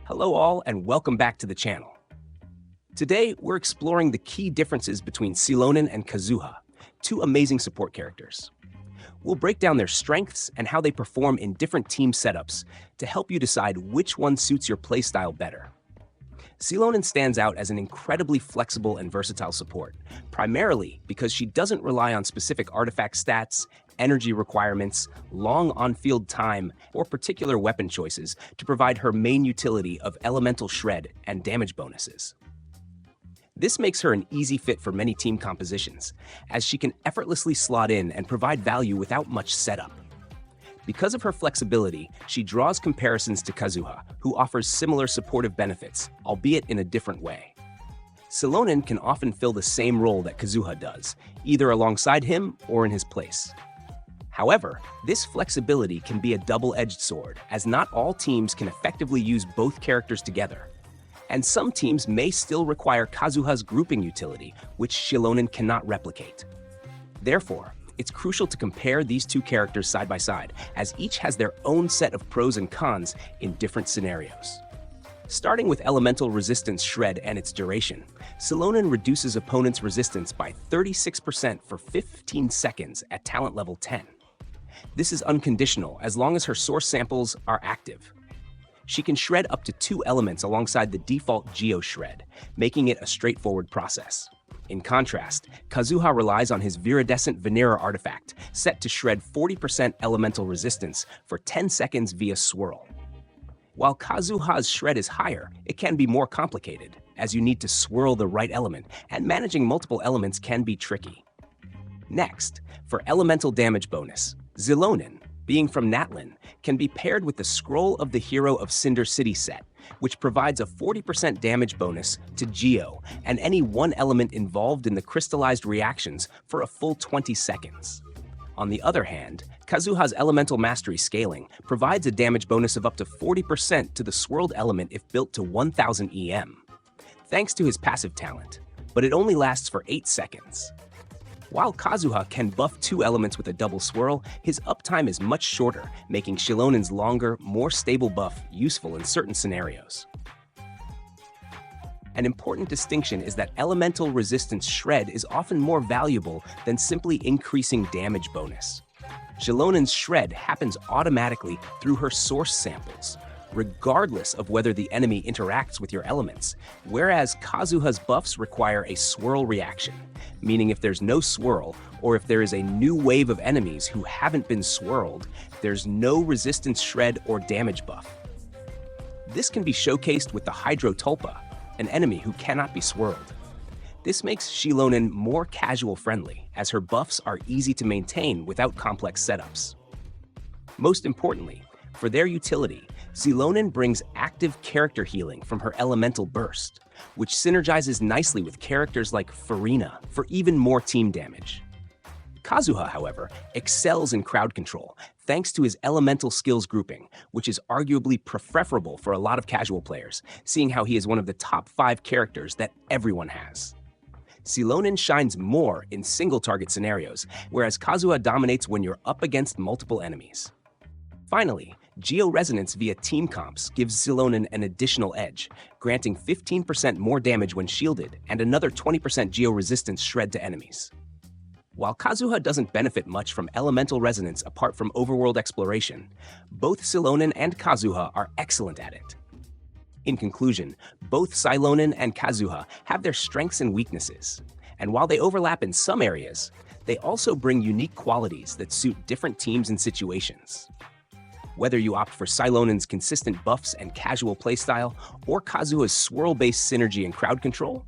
Hello all and welcome back to the channel. Today we're exploring the key differences between Xilonen and Kazuha, two amazing support characters. We'll break down their strengths and how they perform in different team setups to help you decide which one suits your playstyle better. Xilonen stands out as an incredibly flexible and versatile support, primarily because she doesn't rely on specific artifact stats, energy requirements, long on-field time, or particular weapon choices to provide her main utility of elemental shred and damage bonuses. This makes her an easy fit for many team compositions, as she can effortlessly slot in and provide value without much setup. Because of her flexibility, she draws comparisons to Kazuha, who offers similar supportive benefits, albeit in a different way. Xilonen can often fill the same role that Kazuha does, either alongside him or in his place. However, this flexibility can be a double-edged sword, as not all teams can effectively use both characters together. And some teams may still require Kazuha's grouping utility, which Xilonen cannot replicate. Therefore, it's crucial to compare these two characters side by side, as each has their own set of pros and cons in different scenarios. Starting with elemental resistance shred and its duration, Xilonen reduces opponents' resistance by 36% for 15 seconds at talent level 10. This is unconditional as long as her source samples are active. She can shred up to 2 elements alongside the default Geo shred, making it a straightforward process. In contrast, Kazuha relies on his viridescent Venera artifact, set to shred 40% elemental resistance for 10 seconds via swirl. While Kazuha's shred is higher, it can be more complicated, as you need to swirl the right element, and managing multiple elements can be tricky. Next, for elemental damage bonus, Xilonen, being from Natlan, can be paired with the Scroll of the Hero of Cinder City set, which provides a 40% damage bonus to Geo and any one element involved in the crystallized reactions for a full 20 seconds. On the other hand, Kazuha's Elemental Mastery scaling provides a damage bonus of up to 40% to the swirled element if built to 1000 EM, thanks to his passive talent, but it only lasts for 8 seconds. While Kazuha can buff 2 elements with a double swirl, his uptime is much shorter, making Xilonen's longer, more stable buff useful in certain scenarios. An important distinction is that elemental resistance shred is often more valuable than simply increasing damage bonus. Xilonen's shred happens automatically through her source samples, regardless of whether the enemy interacts with your elements, whereas Kazuha's buffs require a swirl reaction, meaning if there's no swirl, or if there is a new wave of enemies who haven't been swirled, there's no resistance shred or damage buff. This can be showcased with the Hydro Tulpa, an enemy who cannot be swirled. This makes Xilonen more casual-friendly, as her buffs are easy to maintain without complex setups. Most importantly, for their utility, Xilonen brings active character healing from her Elemental Burst, which synergizes nicely with characters like Farina for even more team damage. Kazuha, however, excels in crowd control thanks to his elemental skills grouping, which is arguably preferable for a lot of casual players, seeing how he is one of the top 5 characters that everyone has. Xilonen shines more in single-target scenarios, whereas Kazuha dominates when you're up against multiple enemies. Finally, Geo Resonance via team comps gives Xilonen an additional edge, granting 15% more damage when shielded and another 20% Geo Resistance shred to enemies. While Kazuha doesn't benefit much from elemental resonance apart from overworld exploration, both Xilonen and Kazuha are excellent at it. In conclusion, both Xilonen and Kazuha have their strengths and weaknesses, and while they overlap in some areas, they also bring unique qualities that suit different teams and situations. Whether you opt for Xilonen's consistent buffs and casual playstyle, or Kazuha's swirl-based synergy and crowd control,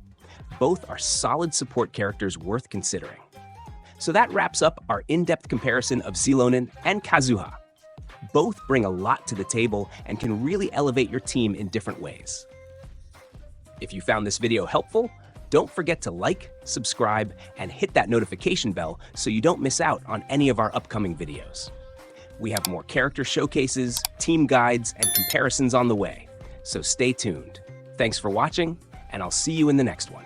both are solid support characters worth considering. So that wraps up our in-depth comparison of Xilonen and Kazuha. Both bring a lot to the table and can really elevate your team in different ways. If you found this video helpful, don't forget to like, subscribe, and hit that notification bell so you don't miss out on any of our upcoming videos. We have more character showcases, team guides, and comparisons on the way, so stay tuned. Thanks for watching, and I'll see you in the next one.